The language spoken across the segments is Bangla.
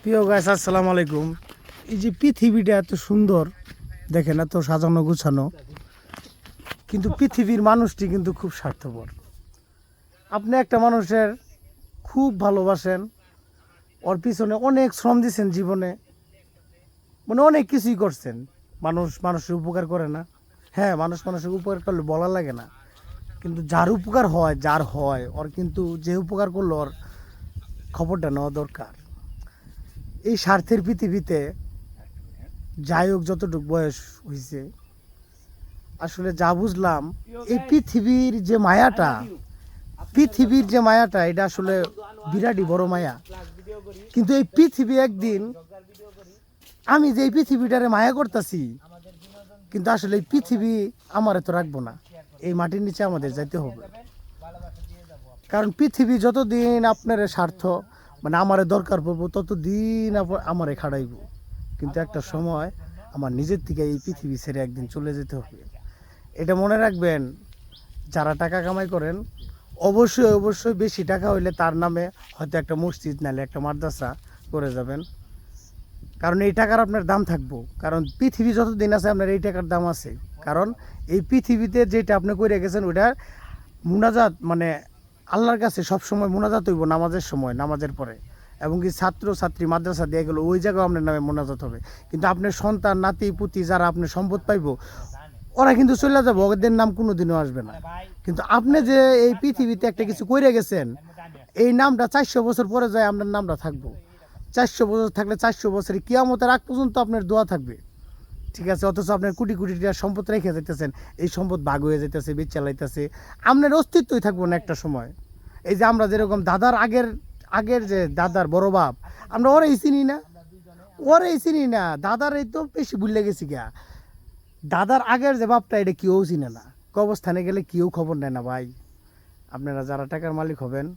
প্রিয় গাইস, আসসালামু আলাইকুম। এই যে পৃথিবীটা এত সুন্দর দেখেন, এত সাজানো গুছানো, কিন্তু পৃথিবীর মানুষটি কিন্তু খুব স্বার্থপর। আপনি একটা মানুষের খুব ভালোবাসেন, ওর পিছনে অনেক শ্রম দিয়েছেন জীবনে, মানে অনেক কিছুই করছেন। মানুষের উপকার করে না। হ্যাঁ, মানুষের উপকার করলে বলা লাগে না, কিন্তু যার উপকার হয়, ওর কিন্তু যে উপকার করলো ওর খবরটা নেওয়া দরকার। এই স্বার্থের পৃথিবীতে যাই হোক, যতটুকু বয়স হয়েছে, আসলে যা বুঝলাম, এই পৃথিবীর যে মায়াটা এটা আসলে বিরাটই বড় মায়া। কিন্তু এই পৃথিবী একদিন, আমি যে এই পৃথিবীটারে মায়া করতেছি, কিন্তু আসলে এই পৃথিবী আমারে তো রাখবো না। এই মাটির নিচে আমাদের যাইতে হবে, কারণ পৃথিবী যতদিন আপনার স্বার্থ মানে আমারে দরকার পড়বো, ততদিন আমারে খাড়াইব। কিন্তু একটা সময় আমার নিজের থেকে এই পৃথিবী ছেড়ে একদিন চলে যেতে হবে। এটা মনে রাখবেন, যারা টাকা কামাই করেন, অবশ্যই বেশি টাকা হইলে তার নামে হয়তো একটা মসজিদ নাহলে একটা মাদ্রাসা করে যাবেন, কারণ এই টাকার আপনার দাম থাকবো। কারণ পৃথিবী যতদিন আছে আপনার এই টাকার দাম আছে। কারণ এই পৃথিবীতে যেটা আপনি করে গেছেন ওইটা মুনাজাত, মানে আল্লাহর কাছে সবসময় মুনাজাত হইব নামাজের সময়, নামাজের পরে, এবং কি ছাত্রী মাদ্রাসা দিয়ে গেলো ওই জায়গায় আপনার নামে মোনাজাত হবে। কিন্তু আপনার সন্তান নাতি পুতি যারা আপনার সম্পদ পাইব, ওরা কিন্তু চলে যাবো, ওদের নাম কোনোদিনও আসবে না। কিন্তু আপনি যে এই পৃথিবীতে একটা কিছু করে গেছেন, এই নামটা 400 বছর পরে যায় আপনার নামটা থাকবো। 400 বছর থাকলে 400 বছরে কিয়ামতের আগ পর্যন্ত আপনার দোয়া থাকবে, ঠিক আছে? অথচ আপনার কোটি কোটি টাকা সম্পদ রেখে যেতেছেন, এই সম্পদ ভাগ হয়ে যেতেছে, বেচ চালাইতেছে, আপনার অস্তিত্বই থাকবো না একটা সময়। এই যে আমরা যেরকম দাদার আগের আগের যে দাদার বড় বাপ, আমরা ওরাই চিনি না, দাদার এই তো বেশি ভুলে গেছি গিয়া। দাদার আগের যে বাপটা, এটা কেউ চিনে না, কবরস্থানে গেলে কেউ খবর নেয় না। ভাই, আপনারা যারা টাকার মালিক হবেন,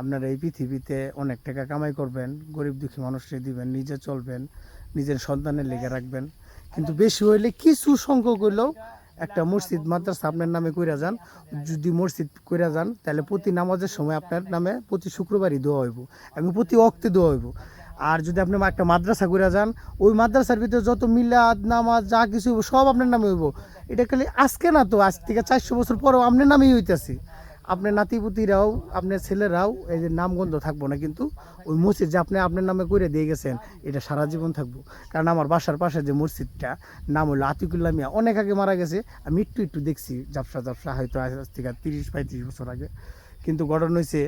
আপনারা এই পৃথিবীতে অনেক টাকা কামাই করবেন, গরিব দুঃখী মানুষকে দিবেন, নিজে চলবেন, নিজের সন্তানের লেগে রাখবেন, কিন্তু বেশি হইলে কিছু সংখ্যক হইলেও একটা মসজিদ মাদ্রাসা আপনার নামে কইরা যান। যদি মসজিদ কইরা যান, তাহলে প্রতি নামাজের সময় আপনার নামে প্রতি শুক্রবারই দোয়া হইব এবং প্রতি ওয়াক্তে দোয়া হইব। আর যদি আপনি একটা মাদ্রাসা কইরা যান, ওই মাদ্রাসার ভিতরে যত মিলাদ নামাজ যা কিছু হইব সব আপনার নামে হইব। এটা খালি আজকে না, তো আজ থেকে 400 বছর পরেও আপনার নামেই হইতেছে। আপনার নাতিপুতিরাও, আপনার ছেলেরাও এই যে নামগন্ধ থাকবো না, কিন্তু ওই মসজিদ যে আপনার নামে করে দিয়ে গেছেন, এটা সারা জীবন থাকবো। কারণ আমার বাসার পাশে যে মসজিদটা, নাম হলো আতিকুল্লাহ মিয়া, অনেক আগে মারা গেছে। আমি একটু দেখছি, ঝাপসা হয়তো আজ থেকে 30-35 বছর আগে। কিন্তু ঘটনা হয়েছে,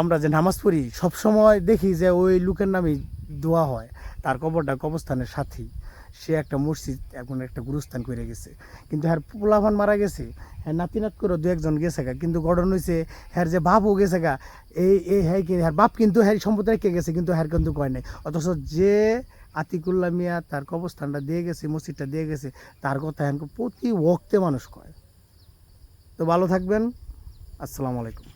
আমরা যে নামাজ পড়ি সবসময় দেখি যে ওই লোকের নামেই দোয়া হয়, তার কবরস্থানের সাথেই। সে একটা মসজিদ, এখন একটা গুরুস্থান করে গেছে। কিন্তু হ্যার পোলাভান মারা গেছে, হ্যাঁ নাতিনাত করে দু একজন গেছে গা, কিন্তু গঠন হয়েছে হ্যার যে বাপও গেছে গা। এই হ্যাঁ কি হ্যার বাপ কিন্তু হ্যার সম্পদ রেখে গেছে, কিন্তু হ্যার কিন্তু কয় নাই। অথচ যে আতিকুল্লাহ মিয়া তার কবরস্থানটা দিয়ে গেছে, মসজিদটা দিয়ে গেছে, তার কথা হ্যাঁ প্রতি ওয়াক্তে মানুষ কয়। তো ভালো থাকবেন, আসসালামু আলাইকুম।